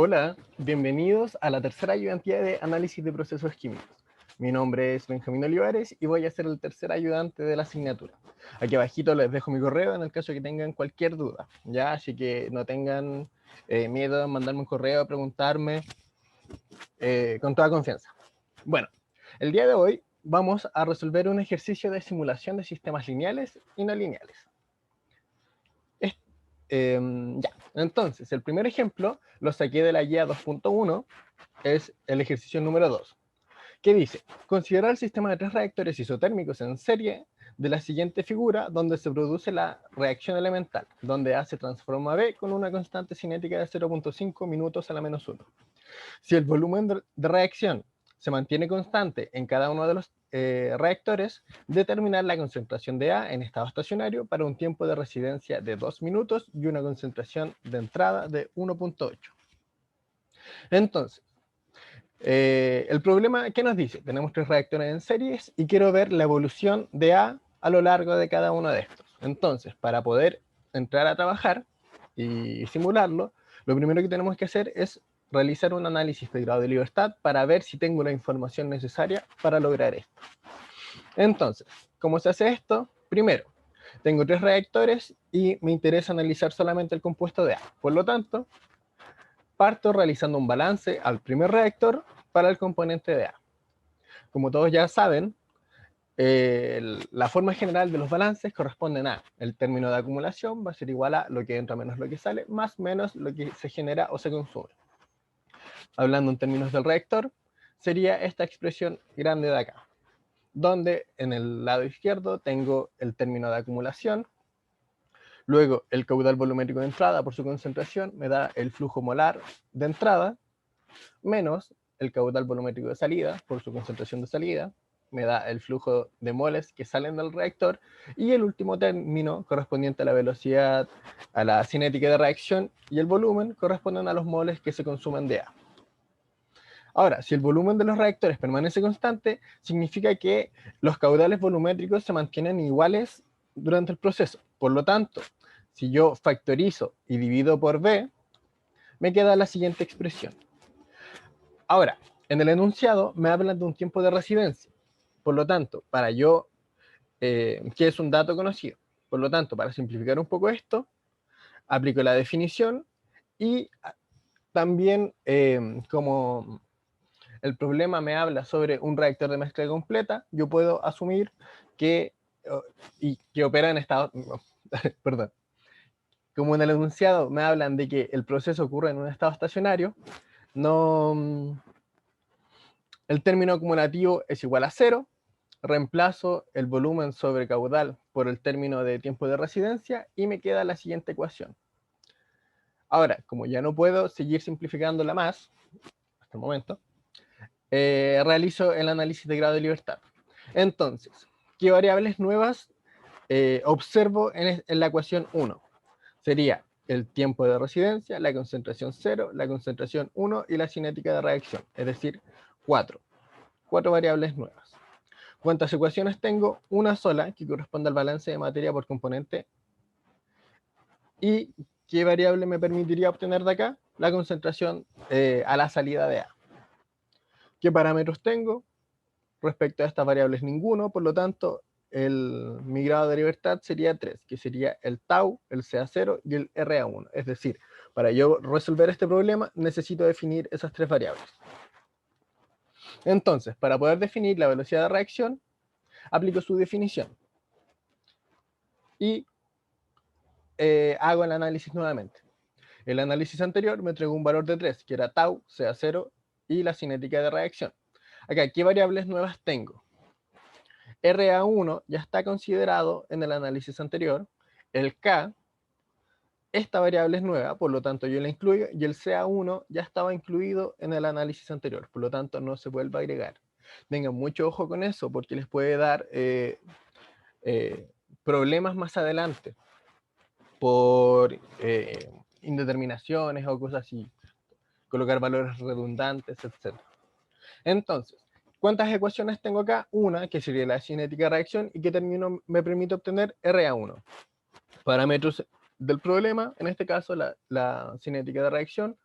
Hola, bienvenidos a la tercera ayudantía de análisis de procesos químicos. Mi nombre es Benjamín Olivares y voy a ser el tercer ayudante de la asignatura. Aquí abajito les dejo mi correo en el caso que tengan cualquier duda, ¿ya? Así que no tengan miedo en mandarme un correo, preguntarme con toda confianza. Bueno, el día de hoy vamos a resolver un ejercicio de simulación de sistemas lineales y no lineales. Ya, entonces, el primer ejemplo lo saqué de la guía 2.1, es el ejercicio número 2, que dice, considerar el sistema de 3 reactores isotérmicos en serie de la siguiente figura donde se produce la reacción elemental, donde A se transforma a B con una constante cinética de 0.5 minutos a la menos 1. Si el volumen de reacción se mantiene constante en cada uno de los reactores, determinar la concentración de A en estado estacionario para un tiempo de residencia de 2 minutos y una concentración de entrada de 1.8. Entonces, el problema, ¿qué nos dice? Tenemos 3 reactores en series y quiero ver la evolución de A lo largo de cada uno de estos. Entonces, para poder entrar a trabajar y simularlo, lo primero que tenemos que hacer es realizar un análisis de grado de libertad para ver si tengo la información necesaria para lograr esto. Entonces, ¿cómo se hace esto? Primero, tengo 3 reactores y me interesa analizar solamente el compuesto de A. Por lo tanto, parto realizando un balance al primer reactor para el componente de A. Como todos ya saben, la forma general de los balances corresponden a el término de acumulación va a ser igual a lo que entra menos lo que sale, más menos lo que se genera o se consume. Hablando en términos del reactor, sería esta expresión grande de acá, donde en el lado izquierdo tengo el término de acumulación, luego el caudal volumétrico de entrada por su concentración me da el flujo molar de entrada, menos el caudal volumétrico de salida por su concentración de salida, me da el flujo de moles que salen del reactor, y el último término correspondiente a la velocidad, a la cinética de reacción, y el volumen corresponden a los moles que se consumen de A. Ahora, si el volumen de los reactores permanece constante, significa que los caudales volumétricos se mantienen iguales durante el proceso. Por lo tanto, si yo factorizo y divido por B, me queda la siguiente expresión. Ahora, en el enunciado me hablan de un tiempo de residencia. Por lo tanto, que es un dato conocido. Por lo tanto, para simplificar un poco esto, aplico la definición y también como el problema me habla sobre un reactor de mezcla completa, yo puedo asumir que, que opera en estado, perdón, como en el enunciado me hablan de que el proceso ocurre en un estado estacionario, no, el término acumulativo es igual a 0, reemplazo el volumen sobre caudal por el término de tiempo de residencia y me queda la siguiente ecuación. Ahora, como ya no puedo seguir simplificándola más, hasta el momento, realizo el análisis de grado de libertad. Entonces, ¿qué variables nuevas observo en la ecuación 1? Sería el tiempo de residencia, la concentración 0, la concentración 1 y la cinética de reacción, es decir, 4. 4 variables nuevas. ¿Cuántas ecuaciones tengo? Una sola, que corresponde al balance de materia por componente. ¿Y qué variable me permitiría obtener de acá? La concentración a la salida de A. ¿Qué parámetros tengo? Respecto a estas variables ninguno, por lo tanto, mi grado de libertad sería 3, que sería el tau, el CA0 y el RA1. Es decir, para yo resolver este problema necesito definir esas 3 variables. Entonces, para poder definir la velocidad de reacción, aplico su definición y hago el análisis nuevamente. El análisis anterior me entregó un valor de 3, que era tau, CA0 y la cinética de reacción. Acá, ¿qué variables nuevas tengo? RA1 ya está considerado en el análisis anterior, el K, esta variable es nueva, por lo tanto yo la incluyo, y el CA1 ya estaba incluido en el análisis anterior, por lo tanto no se vuelve a agregar. Tengan mucho ojo con eso, porque les puede dar problemas más adelante por indeterminaciones o cosas así, colocar valores redundantes, etc. Entonces, ¿cuántas ecuaciones tengo acá? Una, que sería la cinética de reacción, y que me permite obtener RA1. Parámetros del problema, en este caso la cinética de reacción,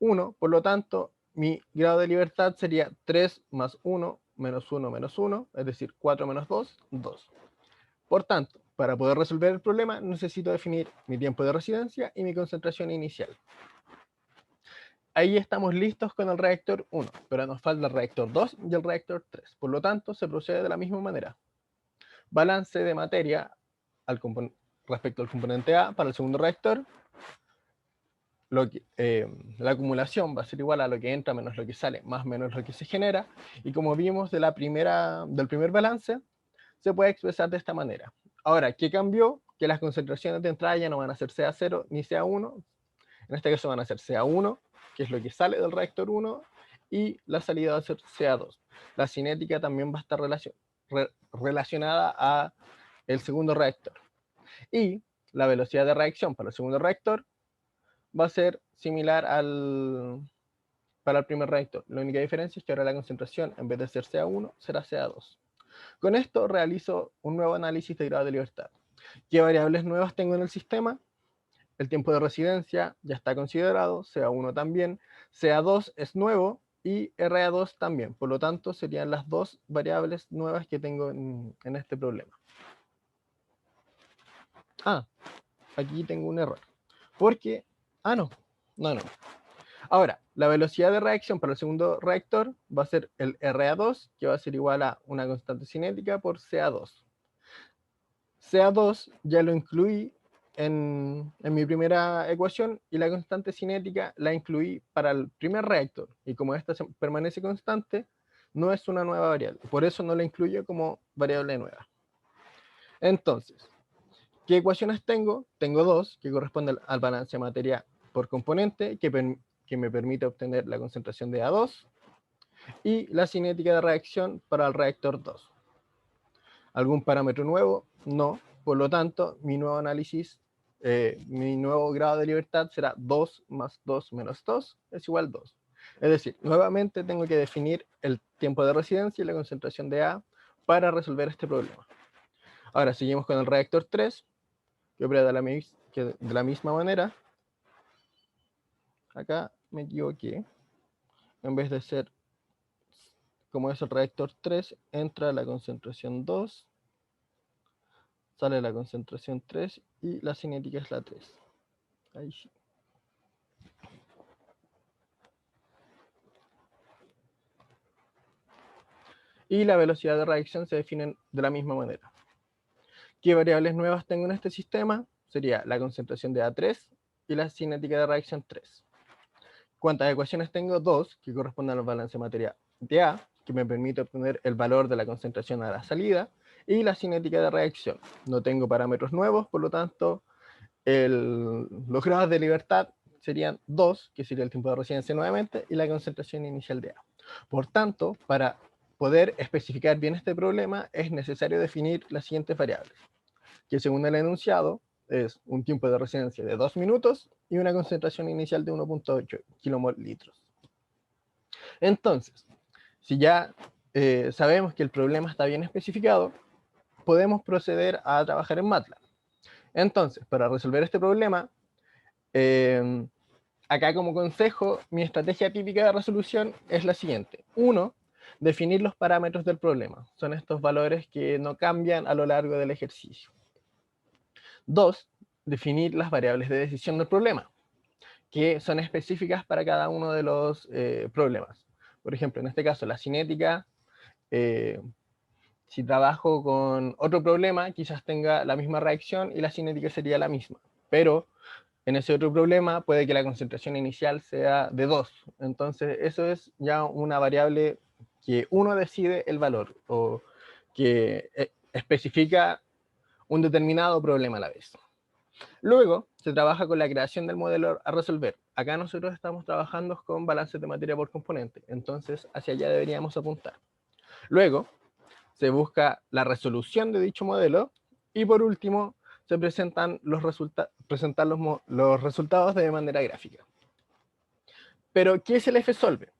1, por lo tanto, mi grado de libertad sería 3 más 1 menos 1 menos 1, es decir, 4 menos 2, 2. Por tanto, para poder resolver el problema, necesito definir mi tiempo de residencia y mi concentración inicial. Ahí estamos listos con el reactor 1, pero nos falta el reactor 2 y el reactor 3. Por lo tanto, se procede de la misma manera. Balance de materia respecto al componente A para el segundo reactor. La acumulación va a ser igual a lo que entra menos lo que sale, más menos lo que se genera. Y como vimos del primer balance, se puede expresar de esta manera. Ahora, ¿qué cambió? Que las concentraciones de entrada ya no van a ser CA0 ni CA1. En este caso van a ser CA1, que es lo que sale del reactor 1, y la salida va a ser CA2. La cinética también va a estar relacionada a el segundo reactor. Y la velocidad de reacción para el segundo reactor va a ser similar para el primer reactor. La única diferencia es que ahora la concentración, en vez de ser CA1, será CA2. Con esto realizo un nuevo análisis de grado de libertad. ¿Qué variables nuevas tengo en el sistema? El tiempo de residencia ya está considerado, CA1 también, CA2 es nuevo y RA2 también. Por lo tanto, serían las dos variables nuevas que tengo en este problema. Aquí tengo un error. Porque, no. Ahora, la velocidad de reacción para el segundo reactor va a ser el RA2, que va a ser igual a una constante cinética por CA2. CA2 ya lo incluí en mi primera ecuación y la constante cinética la incluí para el primer reactor. Y como esta permanece constante, no es una nueva variable. Por eso no la incluyo como variable nueva. Entonces, ¿qué ecuaciones tengo? Tengo dos que corresponden al balance de materia por componente, que me permite obtener la concentración de A2 y la cinética de reacción para el reactor 2. ¿Algún parámetro nuevo? No. Por lo tanto, mi nuevo análisis, mi nuevo grado de libertad será 2 más 2 menos 2 es igual a 2. Es decir, nuevamente tengo que definir el tiempo de residencia y la concentración de A para resolver este problema. Ahora seguimos con el reactor 3, que opera de la misma manera. Acá me equivoqué. En vez de ser como es el reactor 3, entra la concentración 2, sale la concentración 3 y la cinética es la 3. Ahí sí. Y la velocidad de reacción se definen de la misma manera. ¿Qué variables nuevas tengo en este sistema? Sería la concentración de A3 y la cinética de reacción 3. ¿Cuántas ecuaciones tengo? Dos, que corresponden al balance de materia de A, que me permite obtener el valor de la concentración a la salida, y la cinética de reacción. No tengo parámetros nuevos, por lo tanto, los grados de libertad serían 2, que sería el tiempo de residencia nuevamente, y la concentración inicial de A. Por tanto, para poder especificar bien este problema, es necesario definir las siguientes variables, que según el enunciado, es un tiempo de residencia de 2 minutos y una concentración inicial de 1.8 kmol litros. Entonces, si ya sabemos que el problema está bien especificado, podemos proceder a trabajar en MATLAB. Entonces, para resolver este problema, acá como consejo, mi estrategia típica de resolución es la siguiente. 1. Definir los parámetros del problema. Son estos valores que no cambian a lo largo del ejercicio. 2. Definir las variables de decisión del problema, que son específicas para cada uno de los problemas. Por ejemplo, en este caso, la cinética, si trabajo con otro problema, quizás tenga la misma reacción y la cinética sería la misma. Pero en ese otro problema puede que la concentración inicial sea de 2. Entonces, eso es ya una variable que uno decide el valor o que especifica un determinado problema a la vez. Luego, se trabaja con la creación del modelo a resolver. Acá nosotros estamos trabajando con balances de materia por componente, entonces hacia allá deberíamos apuntar. Luego, se busca la resolución de dicho modelo y por último, se presentan los resultados de manera gráfica. Pero, ¿qué es el fsolve?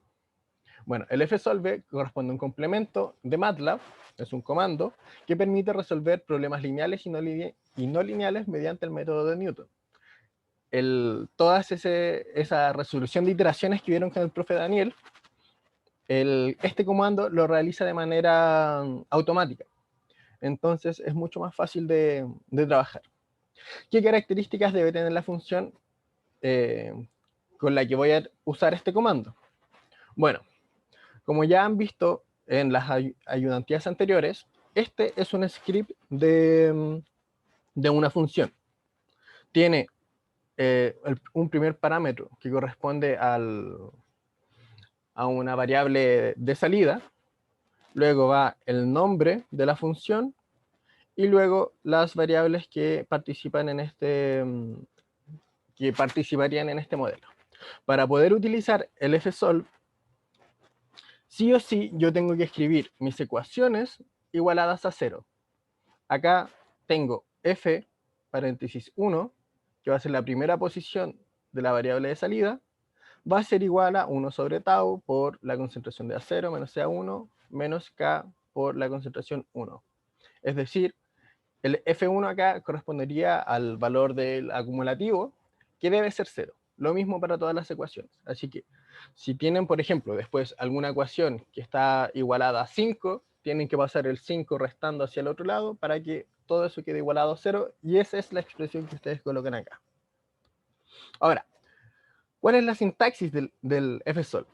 Bueno, el fsolve corresponde a un complemento de MATLAB, es un comando que permite resolver problemas lineales y no lineales mediante el método de Newton. toda esa resolución de iteraciones que vieron con el profe Daniel, este comando lo realiza de manera automática. Entonces es mucho más fácil de trabajar. ¿Qué características debe tener la función con la que voy a usar este comando? Bueno, como ya han visto en las ayudantías anteriores, este es un script de una función. Tiene un primer parámetro que corresponde a una variable de salida, luego va el nombre de la función y luego las variables que participan en que participarían en este modelo. Para poder utilizar el fsolve, sí o sí yo tengo que escribir mis ecuaciones igualadas a 0. Acá tengo f paréntesis 1, que va a ser la primera posición de la variable de salida, va a ser igual a 1 sobre tau por la concentración de A0 menos CA1 menos K por la concentración 1. Es decir, el F1 acá correspondería al valor del acumulativo, que debe ser 0. Lo mismo para todas las ecuaciones. Así que si tienen, por ejemplo, después alguna ecuación que está igualada a 5, tienen que pasar el 5 restando hacia el otro lado para que todo eso quede igualado a 0, y esa es la expresión que ustedes colocan acá. Ahora, ¿cuál es la sintaxis del fsolve?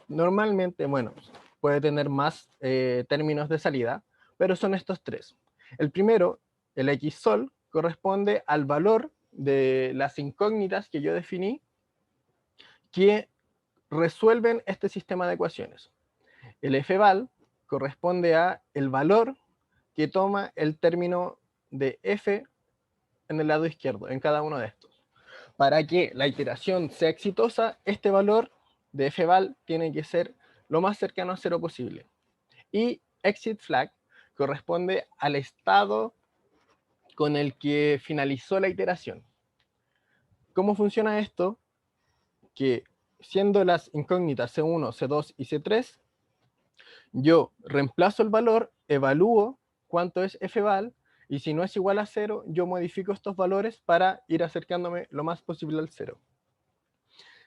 Normalmente, bueno, puede tener más términos de salida, pero son estos tres. El primero, el xsol, corresponde al valor de las incógnitas que yo definí que resuelven este sistema de ecuaciones. El fval corresponde a el valor que toma el término de f en el lado izquierdo, en cada uno de estos. Para que la iteración sea exitosa, este valor de fval tiene que ser lo más cercano a 0 posible. Y exit flag corresponde al estado con el que finalizó la iteración. ¿Cómo funciona esto? Que siendo las incógnitas C1, C2 y C3, yo reemplazo el valor, evalúo cuánto es fval, y si no es igual a 0, yo modifico estos valores para ir acercándome lo más posible al 0.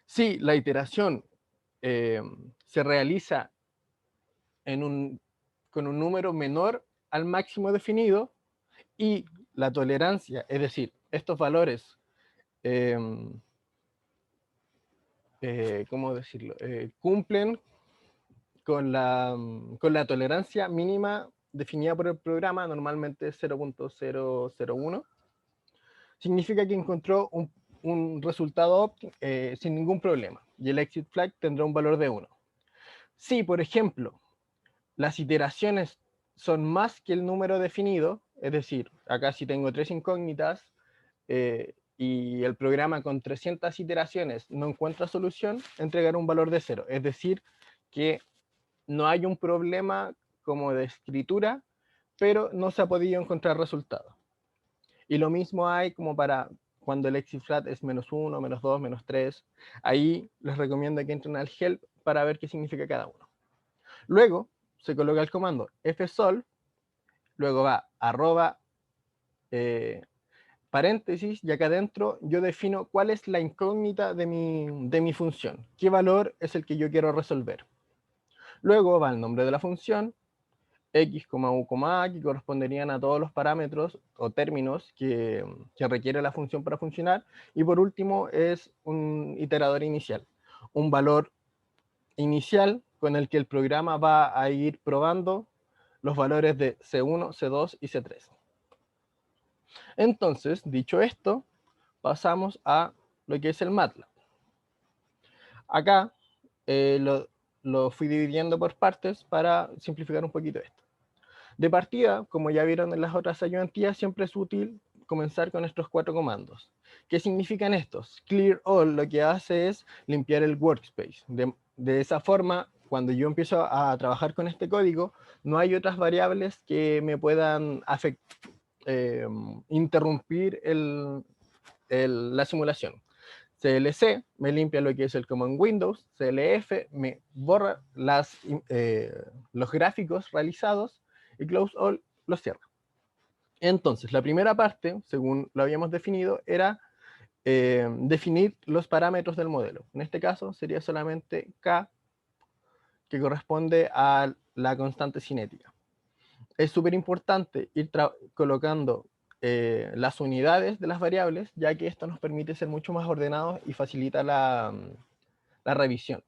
Si la iteración se realiza con un número menor al máximo definido y la tolerancia, es decir, estos valores, ¿cómo decirlo? Cumplen con la tolerancia mínima definida por el programa, normalmente 0.001, significa que encontró un resultado sin ningún problema, y el exit flag tendrá un valor de 1. Si, por ejemplo, las iteraciones son más que el número definido, es decir, acá si tengo 3 incógnitas y el programa con 300 iteraciones no encuentra solución, entregará un valor de 0. Es decir, que no hay un problema como de escritura, pero no se ha podido encontrar resultado. Y lo mismo hay como para cuando el exit flag es -1, -2, -3. Ahí les recomiendo que entren al help para ver qué significa cada uno. Luego se coloca el comando fsolve, luego va arroba paréntesis, y acá adentro yo defino cuál es la incógnita de mi función, qué valor es el que yo quiero resolver. Luego va el nombre de la función, x, u, a, que corresponderían a todos los parámetros o términos que requiere la función para funcionar, y por último es un iterador inicial, un valor inicial con el que el programa va a ir probando los valores de C1, C2 y C3. Entonces, dicho esto, pasamos a lo que es el MATLAB. Acá lo fui dividiendo por partes para simplificar un poquito esto. De partida, como ya vieron en las otras ayudantías, siempre es útil comenzar con estos 4 comandos. ¿Qué significan estos? Clear all lo que hace es limpiar el workspace. De esa forma, cuando yo empiezo a trabajar con este código, no hay otras variables que me puedan interrumpir la simulación. CLC me limpia lo que es el command Windows, CLF me borra los gráficos realizados, y Close All los cierra. Entonces, la primera parte, según lo habíamos definido, era definir los parámetros del modelo. En este caso sería solamente K, que corresponde a la constante cinética. Es súper importante ir colocando las unidades de las variables, ya que esto nos permite ser mucho más ordenados y facilita la revisión.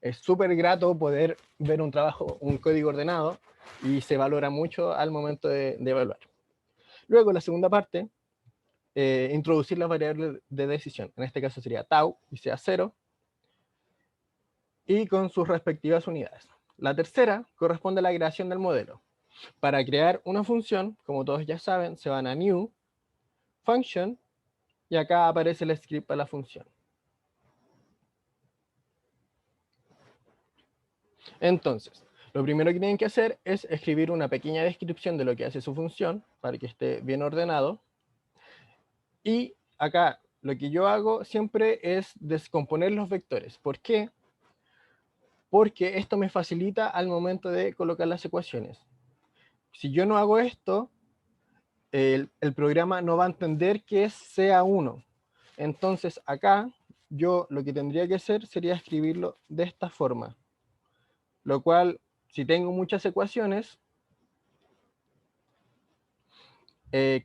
Es súper grato poder ver un trabajo, un código ordenado, y se valora mucho al momento de evaluar. Luego, la segunda parte, introducir las variables de decisión. En este caso sería tau y sea 0, y con sus respectivas unidades. La tercera corresponde a la creación del modelo. Para crear una función, como todos ya saben, se van a new, function, y acá aparece el script para la función. Entonces, lo primero que tienen que hacer es escribir una pequeña descripción de lo que hace su función, para que esté bien ordenado. Y acá lo que yo hago siempre es descomponer los vectores. ¿Por qué? Porque esto me facilita al momento de colocar las ecuaciones. Si yo no hago esto, el programa no va a entender que es CA1. Entonces acá yo lo que tendría que hacer sería escribirlo de esta forma. Lo cual, si tengo muchas ecuaciones,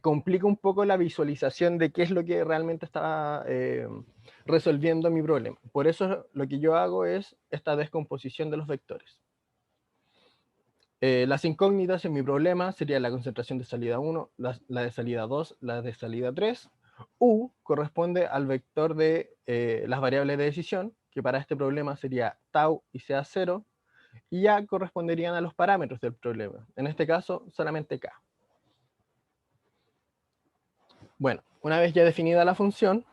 complica un poco la visualización de qué es lo que realmente está resolviendo mi problema. Por eso lo que yo hago es esta descomposición de los vectores. Las incógnitas en mi problema serían la concentración de salida 1, la de salida 2, la de salida 3. U corresponde al vector de las variables de decisión, que para este problema sería tau y sea 0, y ya corresponderían a los parámetros del problema. En este caso, solamente K. Bueno, una vez ya definida la función,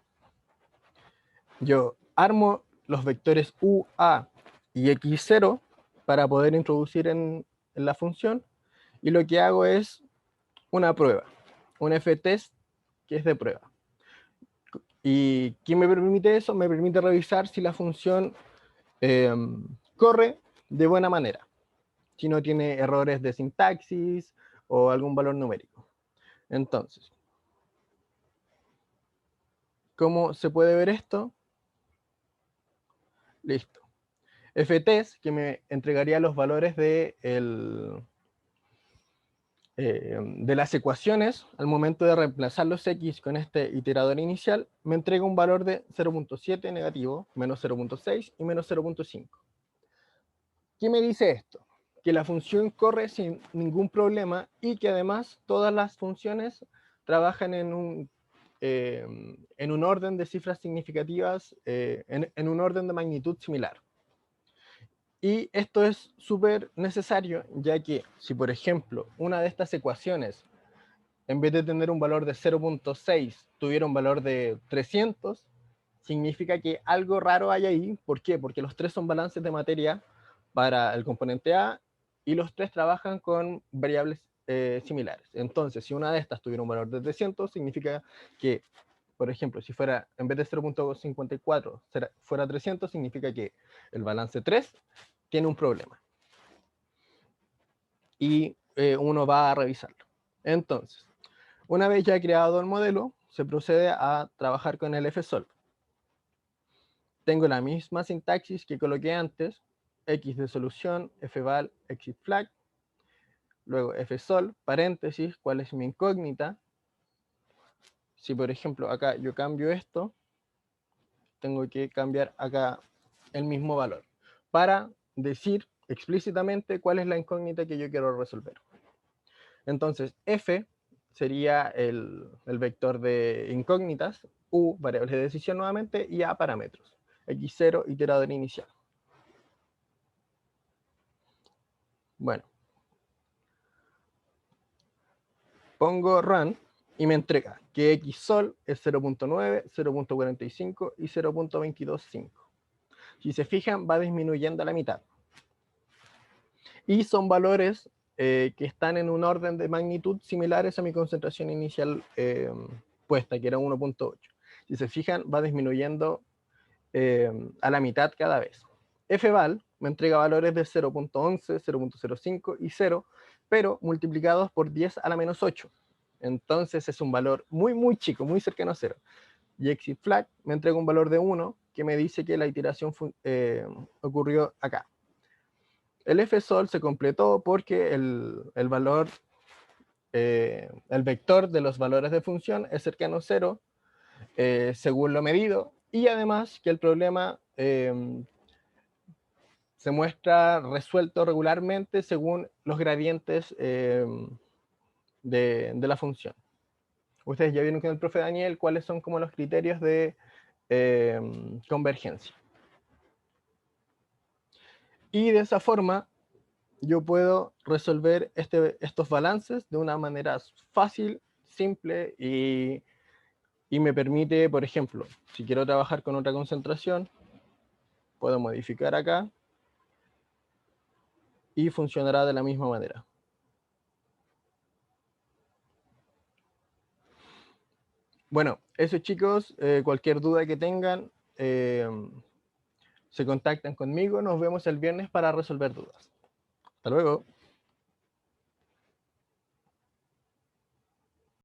yo armo los vectores U, A y X0 para poder introducir en la función, y lo que hago es una prueba, un ftest que es de prueba. ¿Y qué me permite eso? Me permite revisar si la función corre de buena manera, si no tiene errores de sintaxis o algún valor numérico. Entonces, ¿cómo se puede ver esto? Listo. ftest, que me entregaría los valores de las ecuaciones, al momento de reemplazar los x con este iterador inicial, me entrega un valor de 0.7 negativo, menos 0.6 y menos 0.5. ¿Qué me dice esto? Que la función corre sin ningún problema y que además todas las funciones trabajan en un orden de cifras significativas, en un orden de magnitud similar. Y esto es súper necesario, ya que si, por ejemplo, una de estas ecuaciones, en vez de tener un valor de 0.6, tuviera un valor de 300, significa que algo raro hay ahí. ¿Por qué? Porque los tres son balances de materia para el componente A y los tres trabajan con variables similares. Entonces, si una de estas tuviera un valor de 300, significa que, por ejemplo, si fuera, en vez de 0.54, fuera 300, significa que el balance 3 tiene un problema. Y uno va a revisarlo. Entonces, una vez ya creado el modelo, se procede a trabajar con el fsolve. Tengo la misma sintaxis que coloqué antes, x de solución, fval, exit flag, luego fsolve, paréntesis, cuál es mi incógnita. Si por ejemplo acá yo cambio esto, tengo que cambiar acá el mismo valor, para decir explícitamente cuál es la incógnita que yo quiero resolver. Entonces, f sería el vector de incógnitas, u, variables de decisión nuevamente, y a, parámetros, x0, iterador inicial. Bueno, pongo run y me entrega que xsol es 0.9, 0.45 y 0.225. Si se fijan, va disminuyendo a la mitad. Y son valores que están en un orden de magnitud similares a mi concentración inicial puesta, que era 1.8. Si se fijan, va disminuyendo a la mitad cada vez. fval me entrega valores de 0.11, 0.05 y 0, pero multiplicados por 10 a la menos 8. Entonces es un valor muy, muy chico, muy cercano a 0. y exit flag me entrega un valor de 1 que me dice que la iteración ocurrió acá. El fsol se completó porque el valor, el vector de los valores de función es cercano a 0 según lo medido, y además que el problema se muestra resuelto regularmente según los gradientes de la función. Ustedes ya vieron con el profe Daniel cuáles son como los criterios de convergencia. Y de esa forma yo puedo resolver estos balances de una manera fácil, simple y me permite, por ejemplo, si quiero trabajar con otra concentración, puedo modificar acá y funcionará de la misma manera. Bueno, eso chicos, cualquier duda que tengan, se contactan conmigo, nos vemos el viernes para resolver dudas. Hasta luego.